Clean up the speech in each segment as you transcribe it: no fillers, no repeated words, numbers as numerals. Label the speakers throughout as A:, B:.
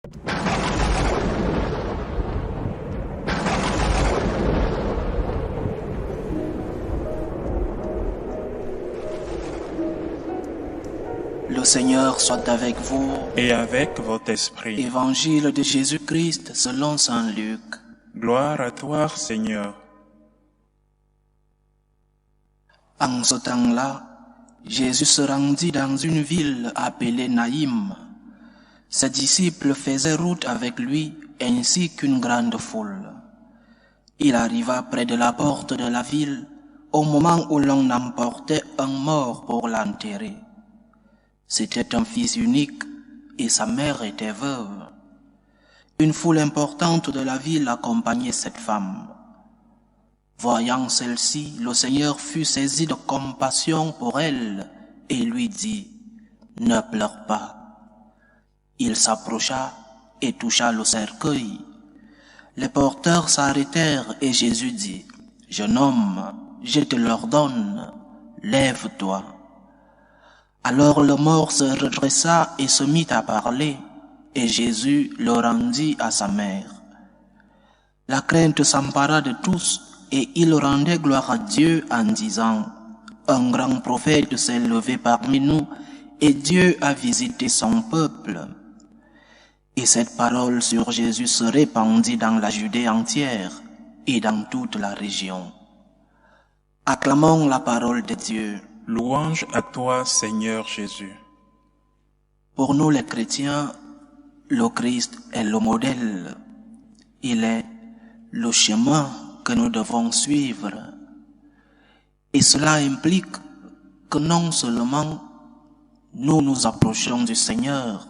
A: Le Seigneur soit avec vous.
B: Et avec votre esprit.
A: Évangile de Jésus-Christ selon saint Luc.
B: Gloire à toi, Seigneur.
A: En ce temps-là, Jésus se rendit dans une ville appelée Naïm. Ses disciples faisaient route avec lui ainsi qu'une grande foule. Il arriva près de la porte de la ville au moment où l'on emportait un mort pour l'enterrer. C'était un fils unique et sa mère était veuve. Une foule importante de la ville accompagnait cette femme. Voyant celle-ci, le Seigneur fut saisi de compassion pour elle et lui dit « Ne pleure pas ». Il s'approcha et toucha le cercueil. Les porteurs s'arrêtèrent et Jésus dit « Jeune homme, je te l'ordonne, lève-toi ». Alors le mort se redressa et se mit à parler, et Jésus le rendit à sa mère. La crainte s'empara de tous, et ils rendaient gloire à Dieu en disant « Un grand prophète s'est levé parmi nous, et Dieu a visité son peuple. » Et cette parole sur Jésus se répandit dans la Judée entière et dans toute la région. Acclamons la parole de Dieu.
B: Louange à toi, Seigneur Jésus.
A: Pour nous les chrétiens, le Christ est le modèle. Il est le chemin que nous devons suivre. Et cela implique que non seulement nous nous approchons du Seigneur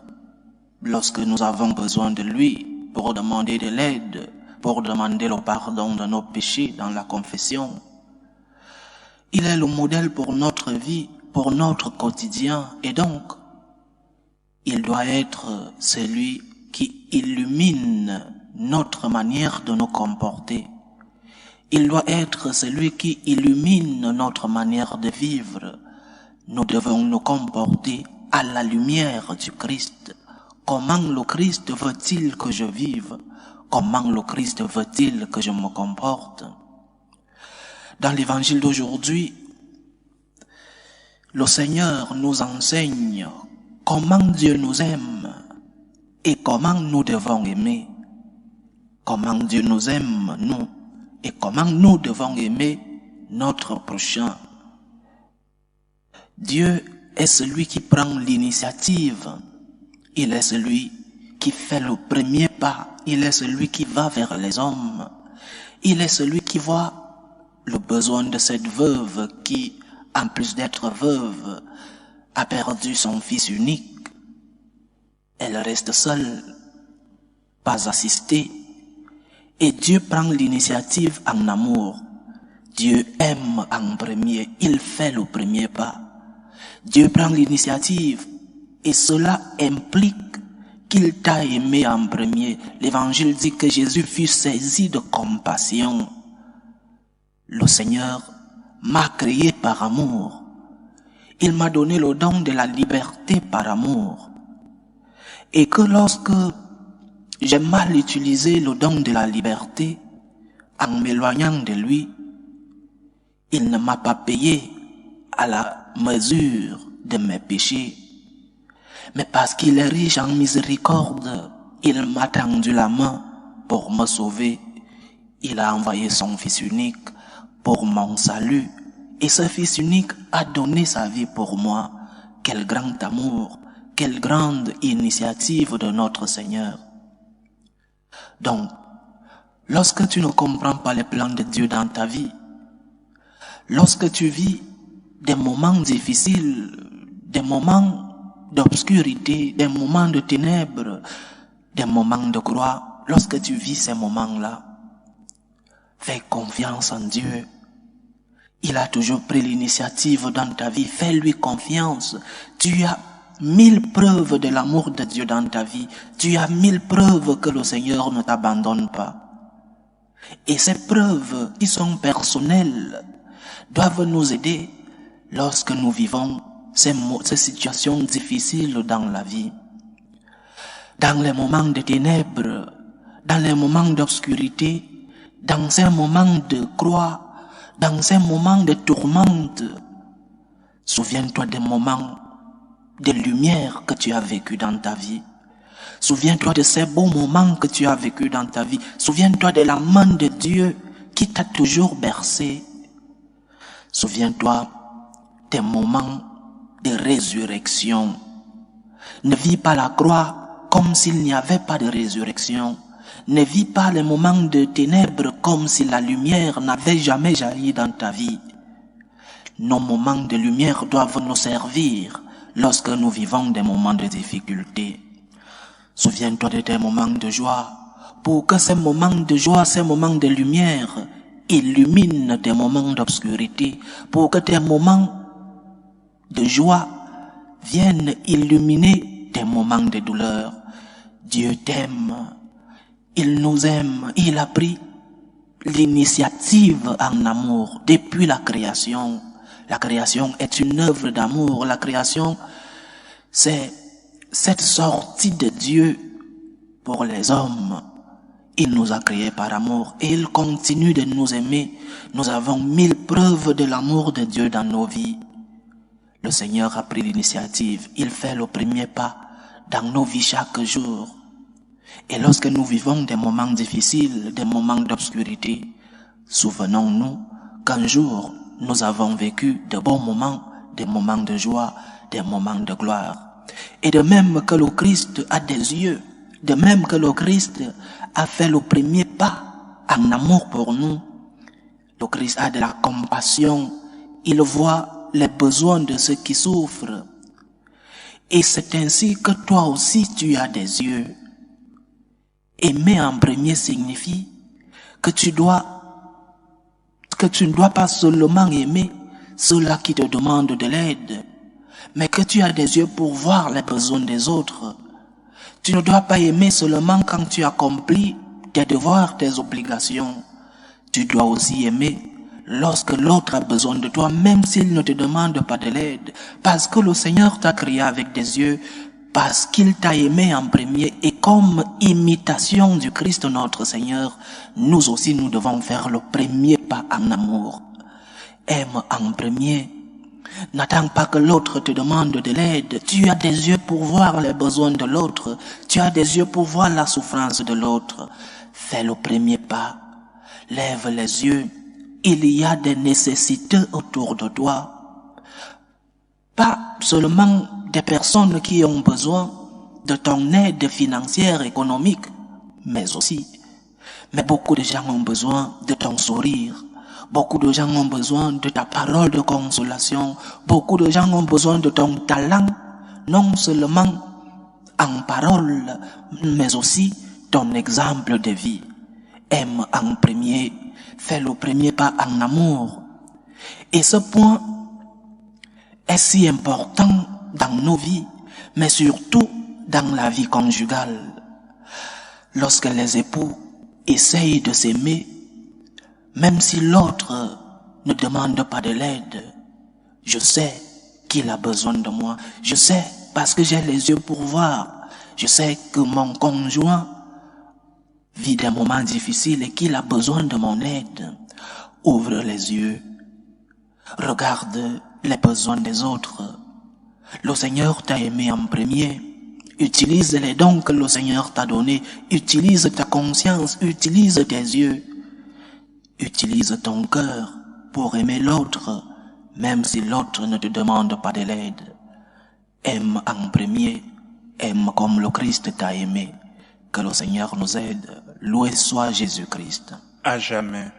A: lorsque nous avons besoin de lui pour demander de l'aide, pour demander le pardon de nos péchés dans la confession. Il est le modèle pour notre vie, pour notre quotidien, et donc, il doit être celui qui illumine notre manière de nous comporter. Il doit être celui qui illumine notre manière de vivre. Nous devons nous comporter à la lumière du Christ. Comment le Christ veut-il que je vive? Comment le Christ veut-il que je me comporte? Dans l'évangile d'aujourd'hui, le Seigneur nous enseigne comment Dieu nous aime et comment nous devons aimer. Comment Dieu nous aime, nous, et comment nous devons aimer notre prochain. Dieu est celui qui prend l'initiative. Il est celui qui fait le premier pas. Il est celui qui va vers les hommes. Il est celui qui voit le besoin de cette veuve qui, en plus d'être veuve, a perdu son fils unique. Elle reste seule, pas assistée. Et Dieu prend l'initiative en amour. Dieu aime en premier, il fait le premier pas. Dieu prend l'initiative et cela implique qu'il t'a aimé en premier. L'évangile dit que Jésus fut saisi de compassion. Le Seigneur m'a créé par amour. Il m'a donné le don de la liberté par amour. Et que lorsque j'ai mal utilisé le don de la liberté, en m'éloignant de lui, il ne m'a pas payé à la mesure de mes péchés. Mais parce qu'il est riche en miséricorde, il m'a tendu la main pour me sauver. Il a envoyé son Fils unique pour mon salut. Et ce Fils unique a donné sa vie pour moi. Quel grand amour, quelle grande initiative de notre Seigneur. Donc, lorsque tu ne comprends pas les plans de Dieu dans ta vie, lorsque tu vis des moments difficiles, des moments d'obscurité, des moments de ténèbres, des moments de croix, lorsque tu vis ces moments-là, fais confiance en Dieu. Il a toujours pris l'initiative dans ta vie. Fais-lui confiance. Tu as 1000 preuves de l'amour de Dieu dans ta vie. Tu as 1000 preuves que le Seigneur ne t'abandonne pas. Et ces preuves qui sont personnelles doivent nous aider lorsque nous vivons ces situations difficiles dans la vie. dans les moments de ténèbres, dans les moments d'obscurité, dans ces moments de croix, dans ces moments de tourmente. Souviens-toi des moments de lumière que tu as vécu dans ta vie. Souviens-toi de ces beaux moments que tu as vécu dans ta vie. Souviens-toi de la main de Dieu qui t'a toujours bercé. Souviens-toi des moments de résurrection. Ne vis pas la croix comme s'il n'y avait pas de résurrection. Ne vis pas les moments de ténèbres comme si la lumière n'avait jamais jailli dans ta vie. Nos moments de lumière doivent nous servir lorsque nous vivons des moments de difficulté. Souviens-toi de tes moments de joie, pour que ces moments de joie, ces moments de lumière illuminent tes moments d'obscurité, pour que tes moments de joie viennent illuminer tes moments de douleur. Dieu t'aime, il nous aime, il a pris l'initiative en amour depuis la création. La création est une œuvre d'amour. La création, c'est cette sortie de Dieu pour les hommes. Il nous a créés par amour et il continue de nous aimer. Nous avons 1000 preuves de l'amour de Dieu dans nos vies. Le Seigneur a pris l'initiative. Il fait le premier pas dans nos vies chaque jour. Et lorsque nous vivons des moments difficiles, des moments d'obscurité, souvenons-nous qu'un jour, nous avons vécu de bons moments, des moments de joie, des moments de gloire. Et de même que le Christ a des yeux, de même que le Christ a fait le premier pas en amour pour nous, le Christ a de la compassion, il voit les besoins de ceux qui souffrent. Et c'est ainsi que toi aussi tu as des yeux. Aimer en premier signifie que tu ne dois pas seulement aimer ceux-là qui te demandent de l'aide, mais que tu as des yeux pour voir les besoins des autres. Tu ne dois pas aimer seulement quand tu accomplis tes devoirs, tes obligations. Tu dois aussi aimer lorsque l'autre a besoin de toi, même s'il ne te demande pas de l'aide, parce que le Seigneur t'a créé avec des yeux, parce qu'il t'a aimé en premier, et comme imitation du Christ notre Seigneur, nous aussi nous devons faire le premier pas en amour. Aime en premier. N'attends pas que l'autre te demande de l'aide. Tu as des yeux pour voir les besoins de l'autre. Tu as des yeux pour voir la souffrance de l'autre. Fais le premier pas. Lève les yeux. Il y a des nécessités autour de toi. Pas seulement des personnes qui ont besoin de ton aide financière, économique, mais beaucoup de gens ont besoin de ton sourire. Beaucoup de gens ont besoin de ta parole de consolation. Beaucoup de gens ont besoin de ton talent, non seulement en parole, mais aussi ton exemple de vie. Aime en premier, fais le premier pas en amour. Et ce point est si important dans nos vies, mais surtout dans la vie conjugale. Lorsque les époux essayent de s'aimer, même si l'autre ne demande pas de l'aide, je sais qu'il a besoin de moi. Je sais parce que j'ai les yeux pour voir. Je sais que mon conjoint vit des moments difficiles et qu'il a besoin de mon aide. Ouvre les yeux. Regarde les besoins des autres. Le Seigneur t'a aimé en premier. Utilise les dons que le Seigneur t'a donnés. Utilise ta conscience. Utilise tes yeux. Utilise ton cœur pour aimer l'autre, même si l'autre ne te demande pas de l'aide. Aime en premier, aime comme le Christ t'a aimé. Que le Seigneur nous aide. Loué soit Jésus-Christ.
B: À jamais.